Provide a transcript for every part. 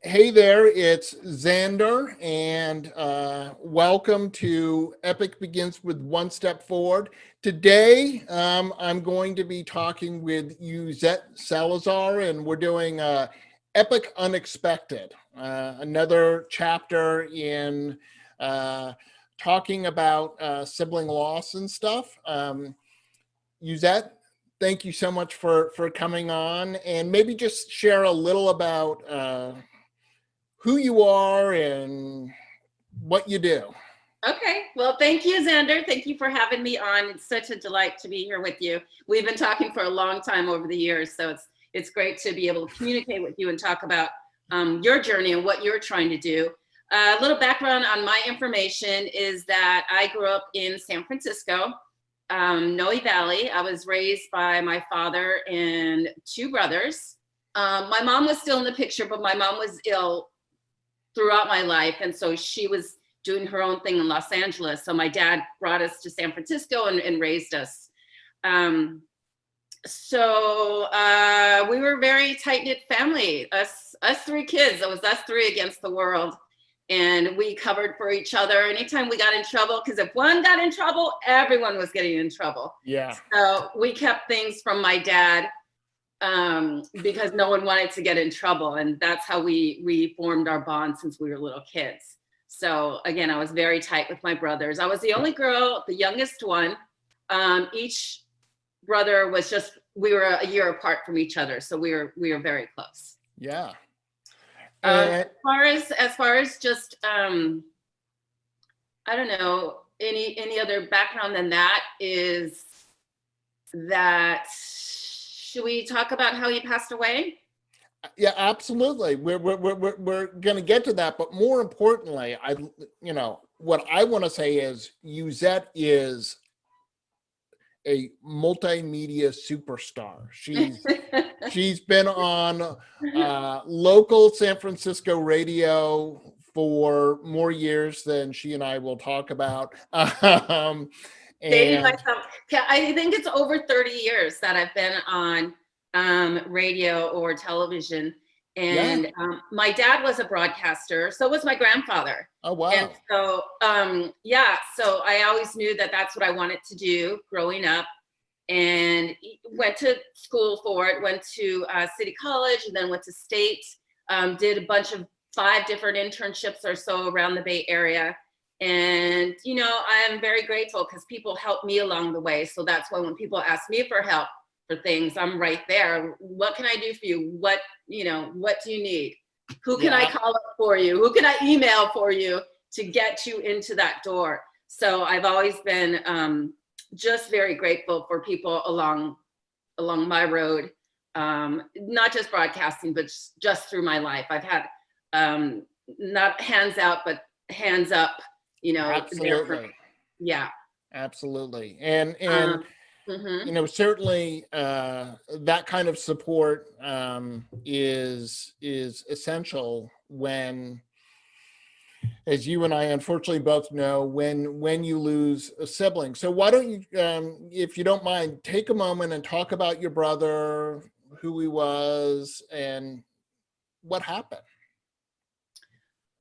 Hey there, it's Xander, and welcome to Epic Begins with One Step Forward. Today, I'm going to be talking with Uzette Salazar, and we're doing Epic Unexpected, another chapter in talking about sibling loss and stuff. Uzette, thank you so much for coming on, and maybe just share a little about who you are and what you do. Okay, well, thank you, Xander. Thank you for having me on. It's such a delight to be here with you. We've been talking for a long time over the years, so it's great to be able to communicate with you and talk about your journey and what you're trying to do. A little background on my information is that I grew up in San Francisco, Noe Valley. I was raised by my father and two brothers. My mom was still in the picture, but my mom was ill throughout my life, and so she was doing her own thing in Los Angeles. So my dad brought us to San Francisco and raised us. We were a very tight-knit family. Us three kids. It was us three against the world, and we covered for each other anytime we got in trouble, because if one got in trouble, everyone was getting in trouble. Yeah. So we kept things from my dad because no one wanted to get in trouble. And that's how we formed our bond since we were little kids. So again, I was very tight with my brothers. I was the only girl, the youngest one. Each brother was we were a year apart from each other. So we were very close. Yeah. As far as just, I don't know, any other background than that is that, should we talk about how he passed away? Yeah, absolutely. We're going to get to that, but more importantly, what I want to say is Uzette is a multimedia superstar. She's been on local San Francisco radio for more years than she and I will talk about. Dating myself. I think it's over 30 years that I've been on radio or television. And my dad was a broadcaster, so was my grandfather. Oh, wow. And so, so I always knew that that's what I wanted to do growing up, and went to school for it, went to City College, and then went to State, did a bunch of 5 different internships or so around the Bay Area. And, I'm very grateful because people helped me along the way. So that's why when people ask me for help for things, I'm right there. What can I do for you? What do you need? Who can I call up for you? Who can I email for you to get you into that door? So I've always been just very grateful for people along my road, not just broadcasting, but just through my life. I've had not hands out, but hands up. Absolutely. Yeah, absolutely. And certainly that kind of support is essential when, as you and I unfortunately both know, when you lose a sibling. So why don't you, if you don't mind, take a moment and talk about your brother, who he was, and what happened.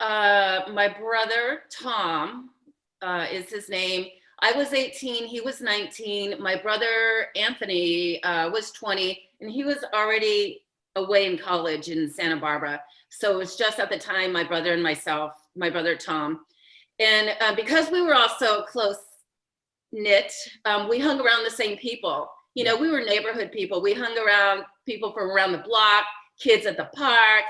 My brother, Tom, is his name. I was 18, he was 19. My brother, Anthony, was 20, and he was already away in college in Santa Barbara. So it was just at the time, my brother and myself, my brother, Tom. And because we were all so close knit, we hung around the same people. We were neighborhood people. We hung around people from around the block, kids at the park.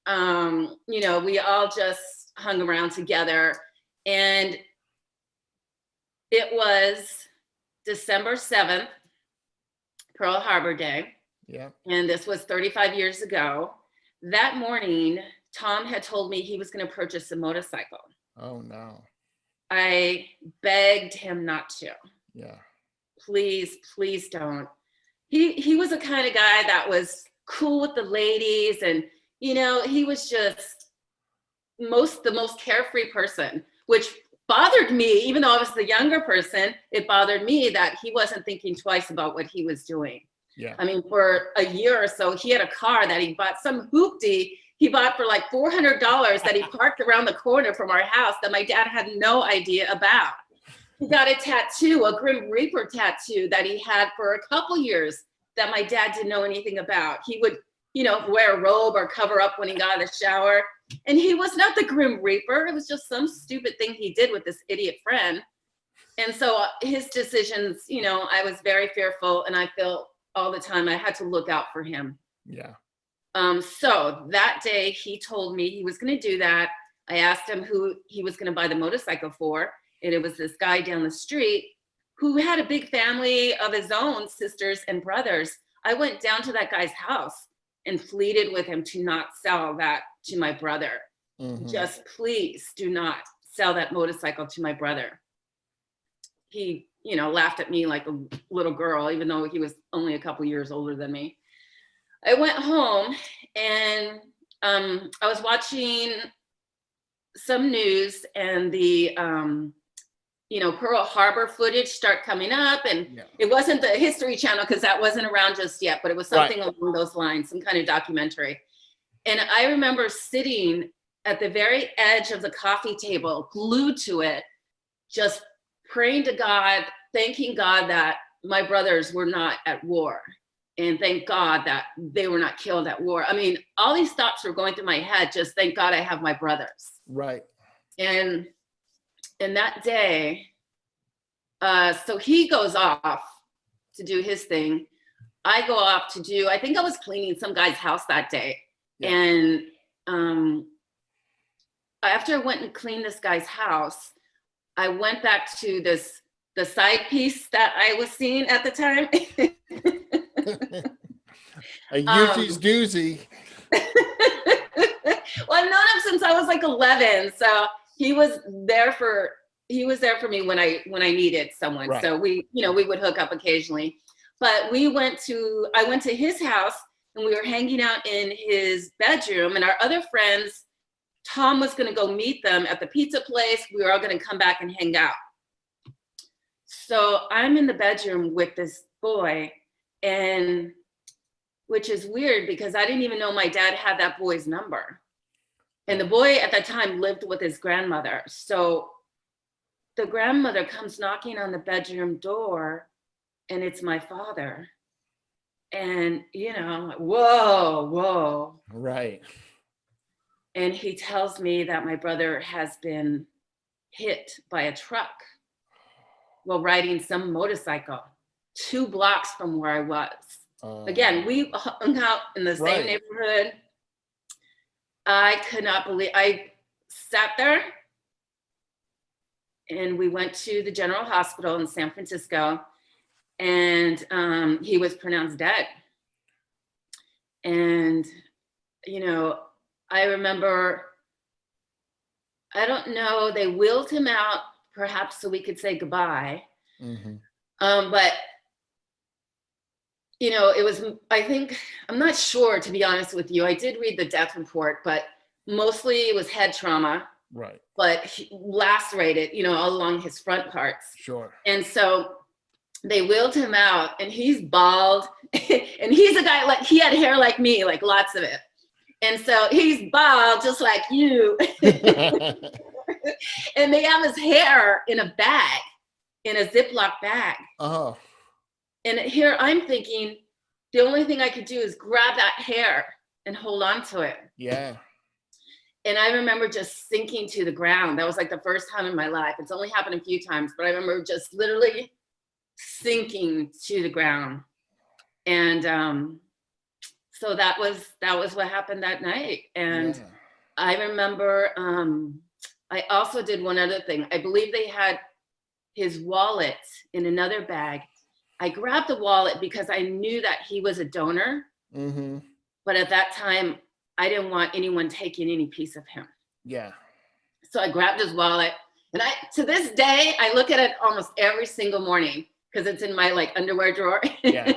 We all just hung around together. And it was December 7th, Pearl Harbor Day. Yeah. And this was 35 years ago. That morning, Tom had told me he was going to purchase a motorcycle. Oh, no. I begged him not to. Yeah. Please don't. He was the kind of guy that was cool with the ladies, and he was just the most carefree person, which bothered me. Even though I was the younger person, it bothered me that he wasn't thinking twice about what he was doing. Yeah. I mean, for a year or so, he had a car that he bought, some hoopty he bought for like $400 that he parked around the corner from our house that my dad had no idea about. He got a tattoo, a Grim Reaper tattoo that he had for a couple years that my dad didn't know anything about. He would, wear a robe or cover up when he got out of the shower. And he was not the Grim Reaper. It was just some stupid thing he did with this idiot friend. And so his decisions, I was very fearful, and I felt all the time I had to look out for him. Yeah. So that day he told me he was going to do that. I asked him who he was going to buy the motorcycle for. And it was this guy down the street who had a big family of his own, sisters and brothers. I went down to that guy's house and pleaded with him to not sell that to my brother. Mm-hmm. Just please do not sell that motorcycle to my brother. He, laughed at me like a little girl, even though he was only a couple years older than me. I went home and I was watching some news, and the Pearl Harbor footage start coming up, and It wasn't the History Channel because that wasn't around just yet, but it was something along those lines, some kind of documentary. And I remember sitting at the very edge of the coffee table, glued to it, just praying to God, thanking God that my brothers were not at war, and thank God that they were not killed at war. I mean, all these thoughts were going through my head, just thank God I have my brothers. Right. And that day, so he goes off to do his thing. I go off to do, I think I was cleaning some guy's house that day. Yeah. And after I went and cleaned this guy's house, I went back to the side piece that I was seeing at the time. A Yuji's doozy. Well, I've known him since I was like 11. So he was there for me when I needed someone. Right. So we would hook up occasionally. But I went to his house, and we were hanging out in his bedroom, and our other friends, Tom was going to go meet them at the pizza place. We were all going to come back and hang out. So I'm in the bedroom with this boy, and which is weird because I didn't even know my dad had that boy's number. And the boy at that time lived with his grandmother. So the grandmother comes knocking on the bedroom door, and it's my father. And, whoa. Right. And he tells me that my brother has been hit by a truck while riding some motorcycle 2 blocks from where I was. Again, we hung out in the same neighborhood. I could not believe, I sat there, and we went to the General Hospital in San Francisco, and he was pronounced dead. And, I remember, I don't know, they wheeled him out perhaps so we could say goodbye. Mm-hmm. But, it was, I think, I'm not sure, to be honest with you. I did read the death report, but mostly it was head trauma. Right. But he lacerated, all along his front parts. Sure. And so they wheeled him out, and he's bald, and he's a guy, like, he had hair like me, like lots of it. And so he's bald, just like you. And they have his hair in a bag, in a Ziploc bag. Oh. And here I'm thinking, the only thing I could do is grab that hair and hold on to it. Yeah. And I remember just sinking to the ground. That was like the first time in my life. It's only happened a few times, but I remember just literally sinking to the ground. And so that was what happened that night. And I remember I also did one other thing. I believe they had his wallet in another bag. I grabbed the wallet because I knew that he was a donor. Mm-hmm. But at that time, I didn't want anyone taking any piece of him. Yeah. So I grabbed his wallet, and to this day, I look at it almost every single morning because it's in my underwear drawer. Yeah.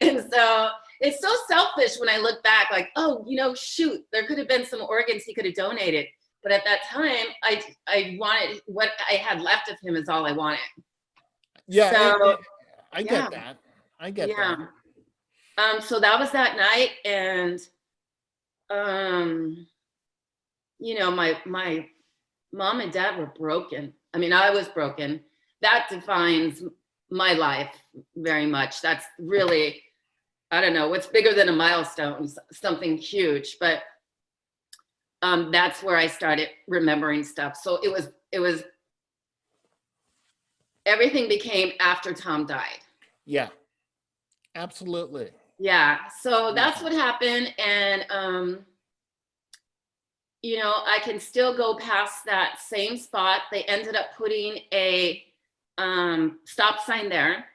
And so it's so selfish when I look back, like, oh, shoot, there could have been some organs he could have donated. But at that time, I wanted what I had left of him is all I wanted. Yeah. So, I get that. I get that. So that was that night. And um, my mom and dad were broken. I mean, I was broken. That defines my life very much. That's really, I don't know, what's bigger than a milestone, something huge. But that's where I started remembering stuff. So it was, everything became after Tom died. Yeah, absolutely. Yeah. So that's what happened. And, I can still go past that same spot. They ended up putting a stop sign there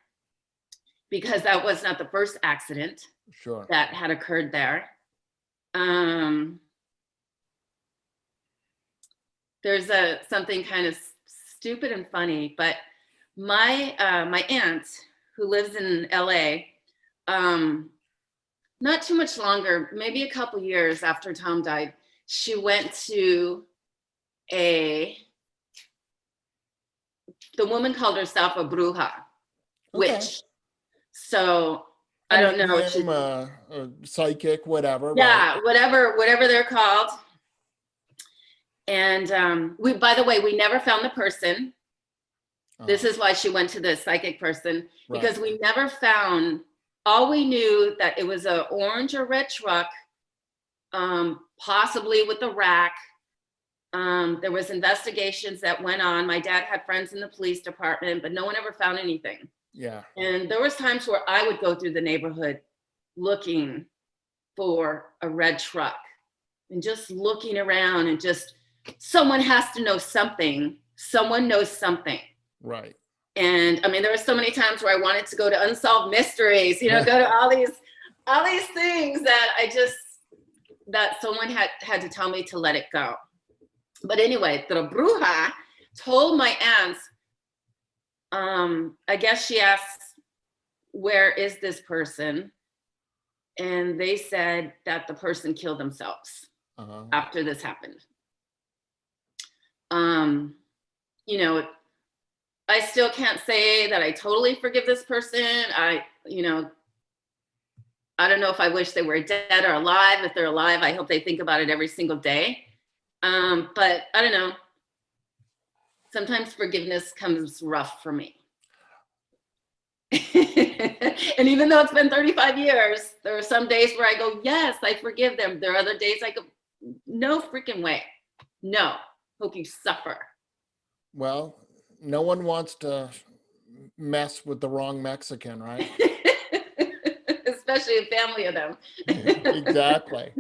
because that was not the first accident Sure. that had occurred there. Um, there's something kind of stupid and funny, but my aunt who lives in LA, not too much longer, maybe a couple years after Tom died, she went to the woman called herself a bruja, witch. So I don't know. Medium, a psychic, whatever. Yeah, right? whatever they're called. And by the way, we never found the person. This is why she went to the psychic person, because we never found, all we knew that it was an orange or red truck, possibly with a rack. There was investigations that went on. My dad had friends in the police department, but no one ever found anything. Yeah. And there was times where I would go through the neighborhood looking for a red truck and just looking around, and just, someone has to know something. Someone knows something. Right. And I mean, there were so many times where I wanted to go to Unsolved Mysteries, go to all these things that someone had to tell me to let it go. But anyway, the bruja told my aunts, I guess she asked, where is this person? And they said that the person killed themselves after this happened. I still can't say that I totally forgive this person. I don't know if I wish they were dead or alive. If they're alive, I hope they think about it every single day. But I don't know. Sometimes forgiveness comes rough for me. And even though it's been 35 years, there are some days where I go, yes, I forgive them. There are other days I go, no freaking way. No, hope you suffer. Well, no one wants to mess with the wrong Mexican, right? Especially a family of them. Exactly.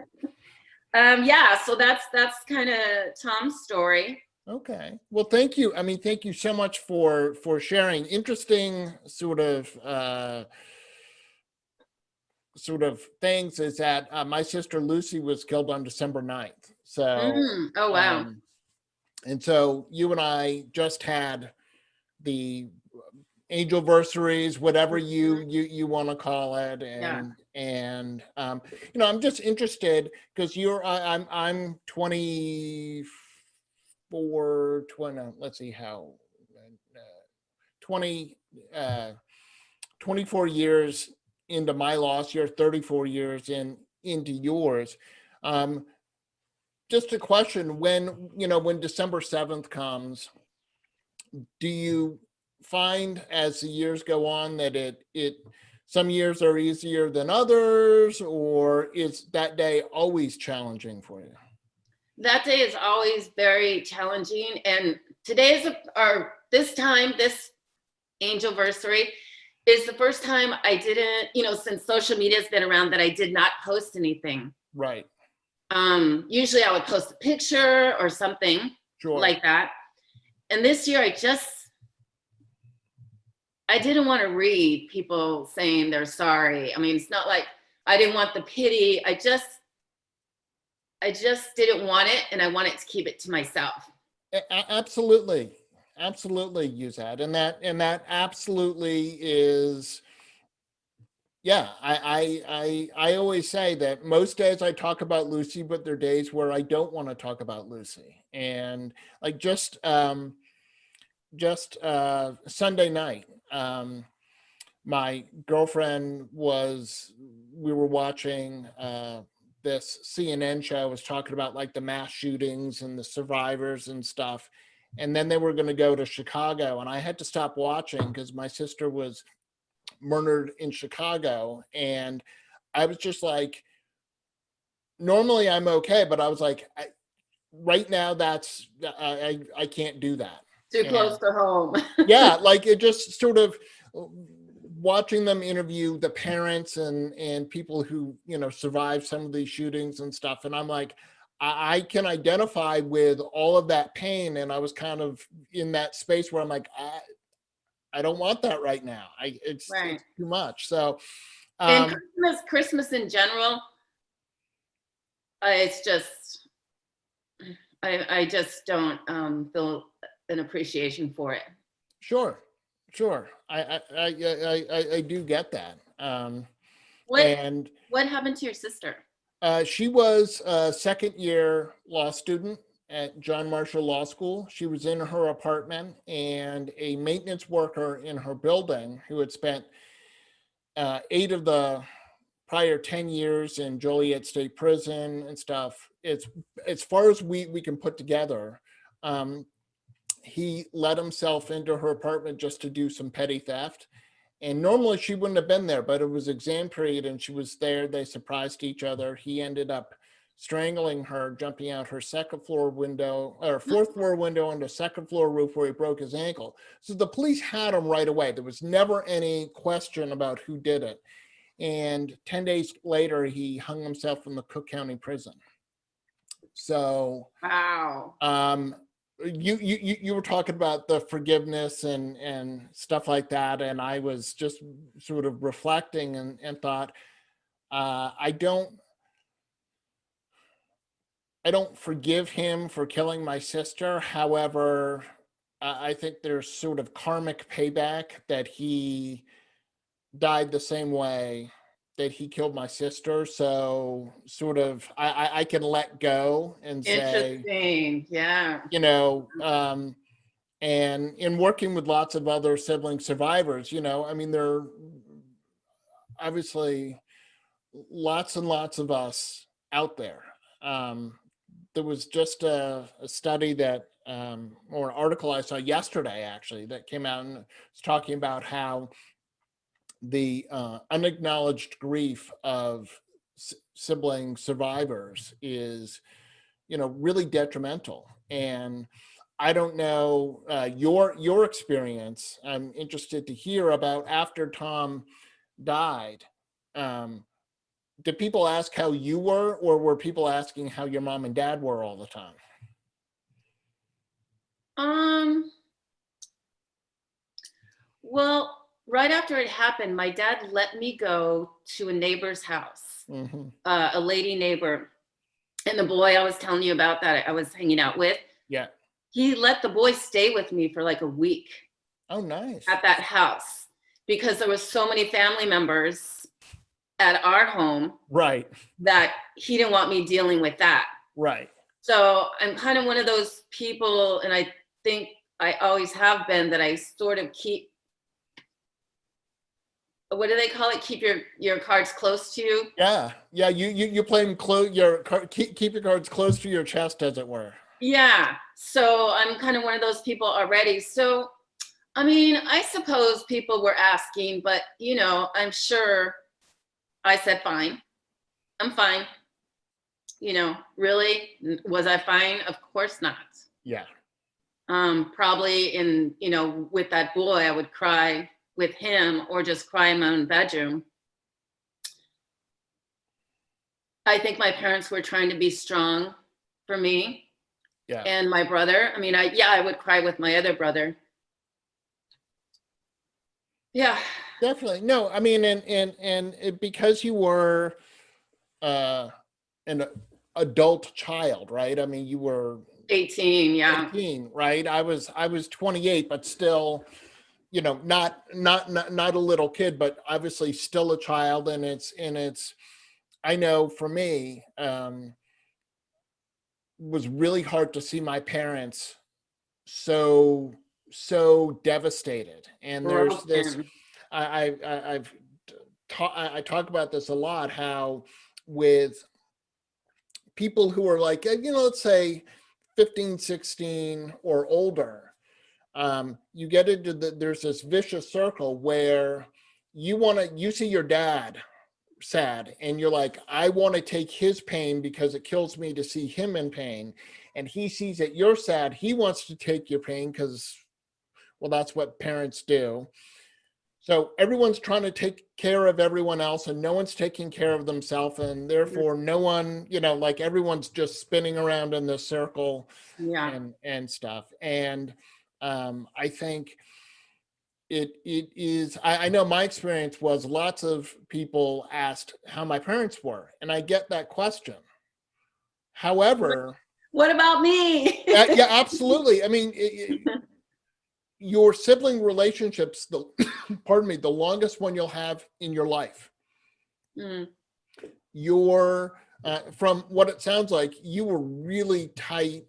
Yeah, so that's kind of Tom's story. Okay. Well, thank you. I mean, thank you so much for sharing. Interesting sort of things is that my sister Lucy was killed on December 9th. So, oh wow. And so you and I just had the angelversaries, whatever you want to call it, and I'm just interested because I'm 24, 20. Let's see how 20 24 years into my loss. You're 34 years into yours. Just a question: when December 7th comes, do you find as the years go on that it some years are easier than others, or is that day always challenging for you? That day is always very challenging, and this angelversary is the first time I didn't, since social media has been around, that I did not post anything. Right. Usually I would post a picture or something like that. And this year I didn't want to read people saying they're sorry. I mean, it's not like I didn't want the pity. I just didn't want it, and I wanted to keep it to myself. Absolutely. Absolutely, Uzette. And that absolutely is, yeah, I always say that most days I talk about Lucy, but there are days where I don't want to talk about Lucy. And like just Sunday night, my girlfriend we were watching this CNN show was talking about like the mass shootings and the survivors and stuff. And then they were going to go to Chicago, and I had to stop watching because my sister was murdered in Chicago. And I was just like, normally I'm okay, but I was like, right now that's, I can't do that. Too close And to home. yeah, like it just sort of watching them interview the parents and people who, you know, survived some of these shootings and stuff. And I'm like, I can identify with all of that pain. And I was kind of in that space where I'm like, I don't want that right now. It's Right. too much. So, And um, Christmas in general, it's just, I just don't feel an appreciation for it. sure, sure. I do get that. What And what happened to your sister? she was a second year law student at John Marshall Law School. She was in her apartment, and a maintenance worker in her building who had spent 8 of the prior 10 years in Joliet State Prison and stuff. It's as far as we can put together. Um, he let himself into her apartment just to do some petty theft. And normally she wouldn't have been there, but it was exam period and she was there. They surprised each other. He ended up strangling her, jumping out her second floor window or fourth floor window onto second floor roof where he broke his ankle. So the police had him right away. There was never any question about who did it. And 10 days later, he hung himself in the Cook County prison. So, Wow. you were talking about the forgiveness and stuff like that, and I was just sort of reflecting and thought, I don't forgive him for killing my sister. However, I think there's sort of karmic payback that he died the same way that he killed my sister. So sort of I can let go and say, Interesting. Yeah. you know, and in working with lots of other sibling survivors, you know, I mean, there are obviously lots and lots of us out there. There was just a study that, or an article I saw yesterday actually that came out and was talking about how the unacknowledged grief of sibling survivors is, you know, really detrimental. And I don't know your experience. I'm interested to hear about after Tom died. Um, did people ask how you were, or were people asking how your mom and dad were all the time? Um, well, right after it happened, my dad let me go to a neighbor's house, Mm-hmm. a lady neighbor. And the boy I was telling you about that I was hanging out with, Yeah. he let the boy stay with me for like a week Oh, nice. at that house because there was so many family members at our home Right. that he didn't want me dealing with that. Right. So I'm kind of one of those people, and I think I always have been, that I sort of keep, what do they call it? Keep your cards close to you. Yeah. Yeah. You play them close. Keep your cards close to your chest, as it were. Yeah. So I'm kind of one of those people already. So, I mean, I suppose people were asking, but you know, I'm sure I said, fine. I'm fine. You know, really? Was I fine? Of course not. Yeah. Probably in, you know, with that boy, I would cry with him or just cry in my own bedroom. I think my parents were trying to be strong for me Yeah. and my brother. I mean, I would cry with my other brother. Yeah. Definitely. No, I mean, because you were an adult child, right? I mean, you were 18. Yeah. 18, right? I was 28, but still, you know, not a little kid, but obviously still a child. And it's I know for me, was really hard to see my parents so devastated. And there's this, Broken. I talk about this a lot, how with people who are like, let's say 15, 16 or older, you get into there's this vicious circle where you see your dad sad and you're like, I want to take his pain because it kills me to see him in pain. And he sees that you're sad. He wants to take your pain because, well, that's what parents do. So everyone's trying to take care of everyone else and no one's taking care of themselves. And therefore no one, like everyone's just spinning around in this circle Yeah. and stuff. And I think it is, I know my experience was lots of people asked how my parents were, and I get that question. However, what about me? yeah, absolutely. I mean, your sibling relationships, pardon me, the longest one you'll have in your life. Mm. From what it sounds like, you were really tight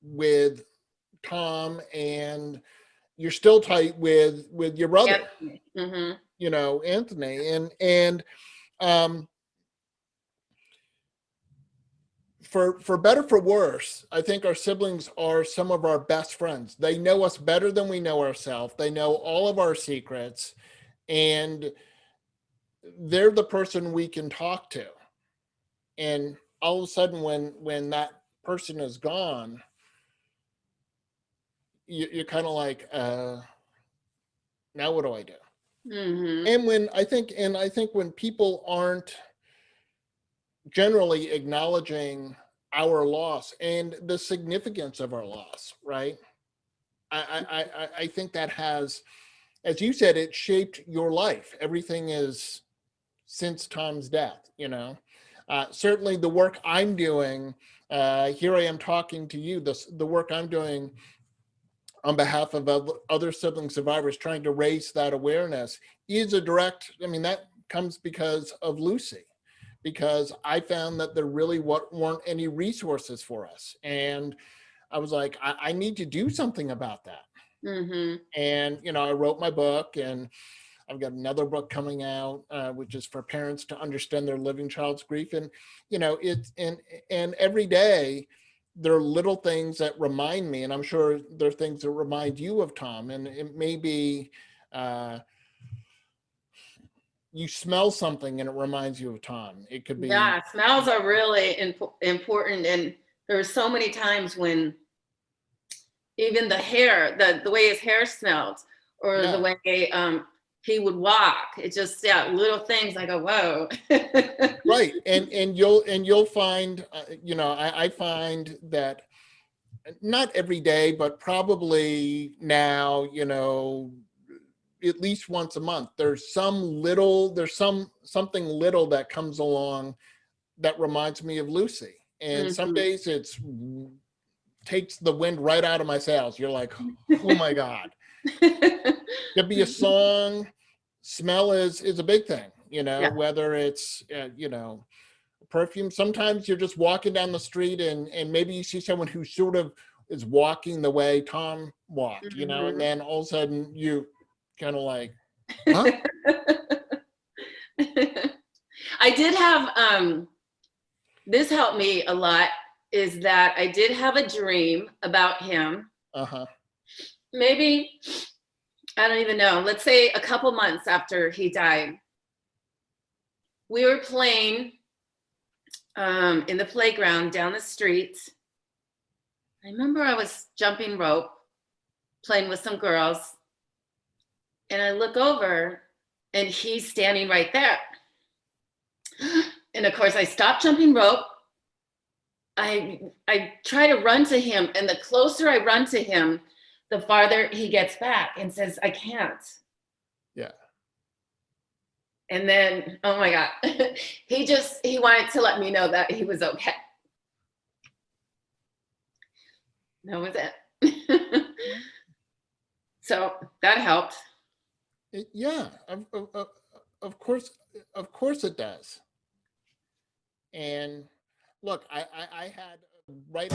with Tom, and you're still tight with your brother, Anthony, and for better for worse, I think our siblings are some of our best friends. They know us better than we know ourselves. They know all of our secrets, and they're the person we can talk to. And all of a sudden, when that person is gone, you're kind of like, now what do I do? And I think when people aren't generally acknowledging our loss and the significance of our loss, right? I think that has, as you said, it shaped your life. Everything is since Tom's death, certainly the work I'm doing, here I am talking to you, the work I'm doing on behalf of other sibling survivors, trying to raise that awareness is a direct, that comes because of Lucy, because I found that there really weren't any resources for us. And I was like, I need to do something about that. And, I wrote my book, and I've got another book coming out, which is for parents to understand their living child's grief. And, and every day there are little things that remind me, and I'm sure there are things that remind you of Tom. And it may be, you smell something and it reminds you of Tom. It could be. Yeah, smells are really important. And there were so many times when even the hair, the way his hair smelled, or the way he would walk, it just, little things I go, whoa. Right. And you'll find, I find that not every day, but probably now, at least once a month, there's something little that comes along that reminds me of Lucy. And some days it's takes the wind right out of my sails. You're like, oh my God. Could be a song. Smell is a big thing, whether it's, perfume. Sometimes you're just walking down the street and maybe you see someone who sort of is walking the way Tom walked, and then all of a sudden you kind of like, huh? I did have, this helped me a lot, is that I did have a dream about him. Maybe, I don't even know, let's say a couple months after he died. We were playing in the playground down the street. I remember I was jumping rope, playing with some girls, and I look over and he's standing right there. And of course I stopped jumping rope. I try to run to him, and the closer I run to him, the farther he gets back and says, I can't. Yeah. And then, oh my God, he wanted to let me know that he was okay. That was it. So that helped. Yeah, of course it does. And look, I had right